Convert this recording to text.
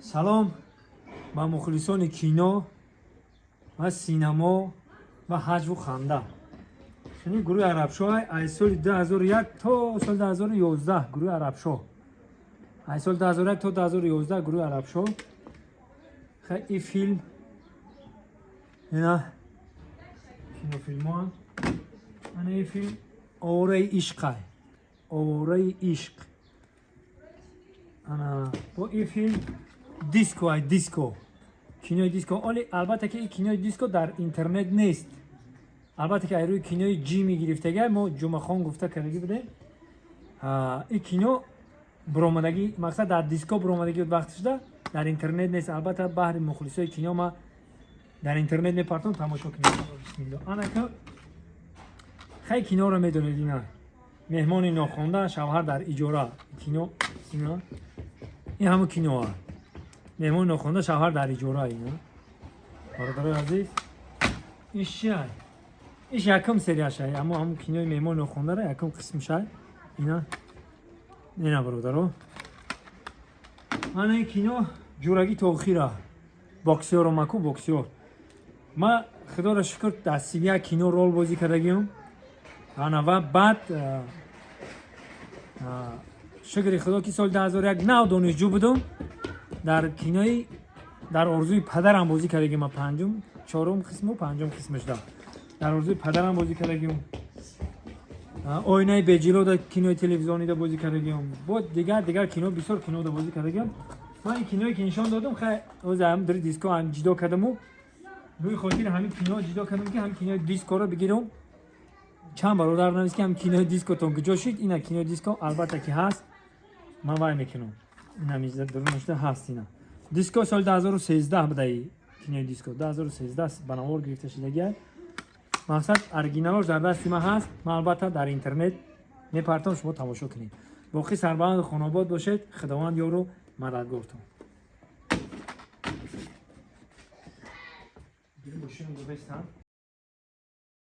سلام با مخلصان کینو و سینما و حج و خنده. شنید گروه عربشو از سال 2001 تا سال 2011 گروه عربشو. از سال 2001 تا 2011 گروه عربشو. خیلی فیلم اینا کینو فیلم ها. این فیلم اوره عشق. اوره عشق. انا با این فیلم دیسکو کینوی دیسکو ولی البته که این کینوی دیسکو در اینترنت نیست. البته که روی کینوی جی میگرفته ما جمعه خان گفته کردگی بوده این کینو برآمدگی مقصد در دیسکو برآمدگی وقت شده در اینترنت نیست. البته بهر مخلصای کینو ما در اینترنت میپرتم تماشا کنید. بسم الله. انا که خیلی کینو رو میدونید اینا مهمان ناخوانده شوهر در اجاره کینو اینا این همون کینو ها مهمان ناخوانده شوهر در اجاره اینا برادر عزیز ایش یکم سری شای اما همون کینوی مهمان ناخوانده را یکم قسم شای اینا نه برادرو من این کینو جورگی توخیره باکسیور و مکو باکسیور ما خدا را شکر در سیویا کینو رول بازی کردگیم و بعد شکر خدا که سال 2001 نو دانشجو بودم در کینوی در آرزوی پدرم بازی کردگیم. ما پنجم چهارم قسم و پنجم قسمش داد در آرزوی پدرم بازی کردگیم. آینه بجیلو در کینوی تلویزیونی دا بازی کردگیم. بود دیگر کینو بسیار کینو دا بازی کردگیم. من این کینوی که نشان دادم خیلی روز هم در دیسکو هم جدا کردم و روی خاطر همین کینو جدا کردم که هم کینوی دیسکو رو بگیرم. چند برادر نویس که هم کینوی دیسکو تون کجا شد. اینا کینوی دیسکو البته که هست من وای میکنم این همیشه درونشته هست. اینا دیسکو سال 2013 بوده. کینوی دیسکو 2013 بناور گرفته شده. مقصد اورجینالش در دست ما هست. من البته در اینترنت میپرتم شما تماشا کنید. باقی سربلند خانواد باشید. خداوند یارو مددگارتون.